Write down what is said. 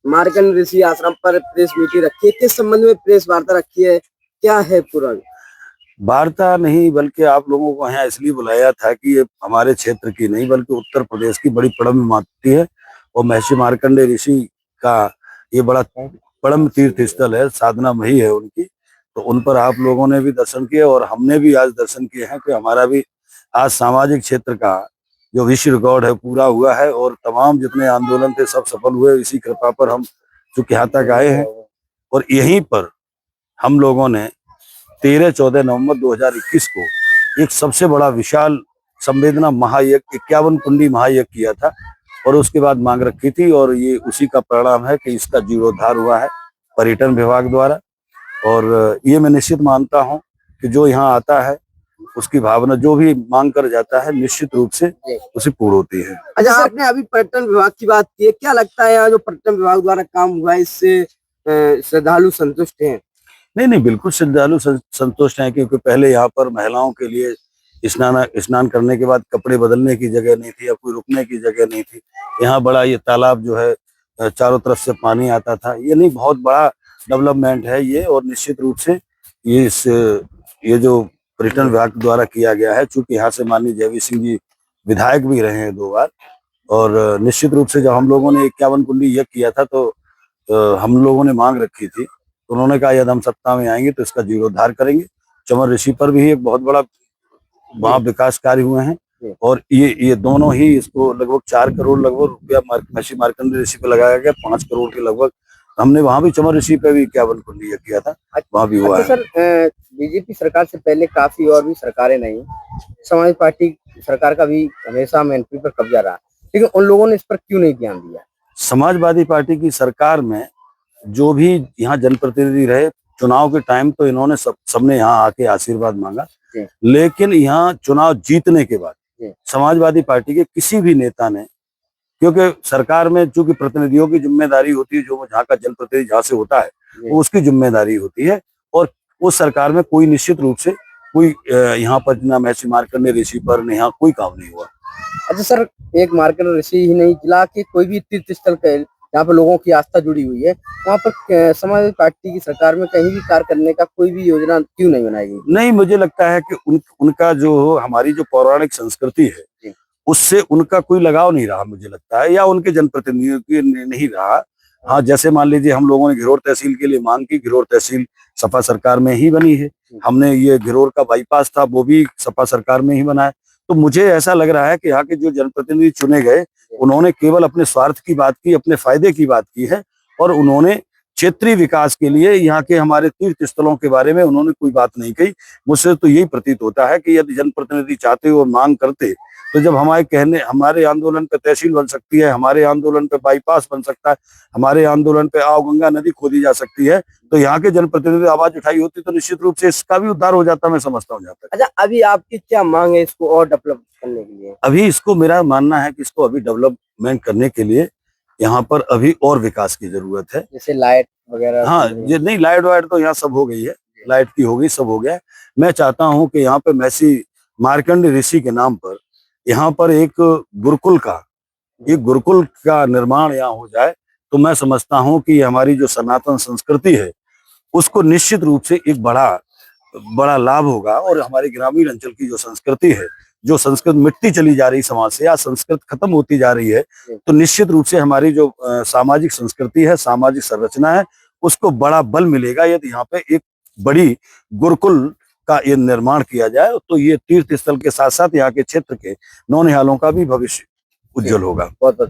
मार्कंड ऋषि आश्रम पर press meeting रखी है, किस संबंध में प्रेस वार्ता रखी है, क्या है पूरा? वार्ता नहीं बल्कि आप लोगों को यहाँ इसलिए बुलाया था कि ये हमारे क्षेत्र की नहीं बल्कि उत्तर प्रदेश की बड़ी परम माती है और महर्षि मार्कंडेय ऋषि का ये बड़ा परम तीर्थ स्थल है, साधना मही है उनकी। तो उन पर आप लोगों ने भी दर्शन किए और हमने भी आज दर्शन किए हैं कि हमारा भी आज सामाजिक क्षेत्र का जो विश्व रिकॉर्ड है पूरा हुआ है और तमाम जितने आंदोलन थे सब सफल हुए। इसी कृपा पर हम चूंकि यहाँ तक आए हैं और यहीं पर हम लोगों ने 13-14 नवंबर 2021 को एक सबसे बड़ा विशाल संवेदना महायज्ञ 51 कुंडी महायज्ञ किया था और उसके बाद मांग रखी थी और ये उसी का परिणाम है कि इसका जीर्णोद्धार हुआ है पर्यटन विभाग द्वारा। और ये मैं निश्चित मानता हूं कि जो यहाँ आता है उसकी भावना जो भी मांग कर जाता है निश्चित रूप से उसे पूर्ण होती है। अच्छा, आपने अभी पर्यटन विभाग की बात की है, क्या लगता है यहाँ जो पर्यटन विभाग द्वारा काम हुआ है इससे श्रद्धालु संतुष्ट हैं? नहीं, बिल्कुल श्रद्धालु संतुष्ट हैं क्योंकि पहले यहाँ पर महिलाओं के लिए स्नान करने के बाद कपड़े बदलने की जगह नहीं थी या कोई रुकने की जगह नहीं थी। यहाँ बड़ा ये तालाब जो है चारों तरफ से पानी आता था। ये नहीं बहुत बड़ा डेवलपमेंट है ये और निश्चित रूप से ये जो पर्यटन विभाग द्वारा किया गया है, चूंकि यहाँ से माननीय जयवीर सिंह जी विधायक भी रहे हैं 2 बार और निश्चित रूप से जब हम लोगों ने 51 कुंडी यज्ञ किया था तो हम लोगों ने मांग रखी थी, उन्होंने कहा यदि हम सत्ता में आएंगे तो इसका जीर्णोद्धार करेंगे। चमर ऋषि पर भी एक बहुत बड़ा वहाँ विकास कार्य हुए हैं और ये दोनों ही इसको लगभग 4 करोड़ लगभग रुपया महर्षि मार्कंडेय ऋषि पे लगाया गया, 5 करोड़ के लगभग। हमने वहां भी चमर ऋषि पे भी 51 कुंडी किया था, वहां भी हुआ है। सर, बीजेपी सरकार से पहले काफी और भी सरकारें नहीं, समाजवादी पार्टी सरकार का भी हमेशा मंत्री पर कब्जा रहा, लेकिन उन लोगों ने इस पर क्यों नहीं ध्यान दिया? समाजवादी पार्टी की सरकार में जो भी यहाँ जनप्रतिनिधि रहे, चुनाव के टाइम तो इन्होंने सबने यहाँ आके आशीर्वाद मांगा, लेकिन यहाँ चुनाव जीतने के बाद समाजवादी पार्टी के किसी भी नेता ने, क्योंकि सरकार में चूंकि प्रतिनिधियों की जिम्मेदारी होती है, जो जहाँ का जनप्रतिनिधि जहाँ से होता है वो उसकी जिम्मेदारी होती है और उस सरकार में कोई निश्चित रूप से कोई यहाँ पर ना महर्षि मार्कंडेय ऋषि पर यहाँ कोई काम नहीं हुआ। अच्छा सर, एक मार्कंडेय ऋषि ही नहीं, जिला के कोई भी तीर्थ स्थल पे जहाँ पर लोगों की आस्था जुड़ी हुई है, वहाँ पर समाजवादी पार्टी की सरकार में कहीं भी कार्य करने का कोई भी योजना क्यों नहीं बनाई गई? नहीं, मुझे लगता है कि उनका जो हमारी जो पौराणिक संस्कृति है उससे उनका कोई लगाव नहीं रहा, मुझे लगता है, या उनके जनप्रतिनिधियों की नहीं रहा। हाँ, जैसे मान लीजिए हम लोगों ने घिरोर तहसील के लिए मांग की, घिरोर तहसील सपा सरकार में ही बनी है। हमने ये घिरोर का बाईपास था वो भी सपा सरकार में ही बना है। तो मुझे ऐसा लग रहा है कि यहाँ के जो जनप्रतिनिधि चुने गए उन्होंने केवल अपने स्वार्थ की बात की, अपने फायदे की बात की है और उन्होंने क्षेत्रीय विकास के लिए यहाँ के हमारे तीर्थ स्थलों के बारे में उन्होंने कोई बात नहीं कही। मुझसे तो यही प्रतीत होता है कि यदि जनप्रतिनिधि चाहते और मांग करते तो जब हमारे आंदोलन पे तहसील बन सकती है, हमारे आंदोलन पे बाईपास बन सकता है, हमारे आंदोलन पे आओ गंगा नदी खोदी जा सकती है, तो यहाँ के जनप्रतिनिधि आवाज उठाई होती तो निश्चित रूप से इसका भी उद्धार हो जाता, मैं समझता हूँ। जाता अच्छा, अभी आपकी क्या मांग है इसको और डेवलप करने के लिए? अभी इसको मेरा मानना है कि इसको अभी डेवलपमेंट करने के लिए यहाँ पर अभी और विकास की जरूरत है, जैसे लाइट वगैरह। हाँ, ये नहीं, लाइट वाइट तो यहाँ सब हो गई है, लाइट की हो गई, सब हो गया है। मैं चाहता हूँ कि यहाँ पे महर्षि मार्कंडेय ऋषि के नाम पर यहाँ पर एक गुरुकुल का निर्माण यहाँ हो जाए तो मैं समझता हूँ कि हमारी जो सनातन संस्कृति है उसको निश्चित रूप से एक बड़ा लाभ होगा और हमारे ग्रामीण अंचल की जो संस्कृति है, जो संस्कृत मिटती चली जा रही समाज से या संस्कृत खत्म होती जा रही है, तो निश्चित रूप से हमारी जो सामाजिक संस्कृति है, सामाजिक संरचना है, उसको बड़ा बल मिलेगा यदि यहाँ पे एक बड़ी गुरुकुल का ये निर्माण किया जाए। तो ये तीर्थ स्थल के साथ साथ यहाँ के क्षेत्र के नौनिहालों का भी भविष्य उज्जवल होगा। बहुत बहुत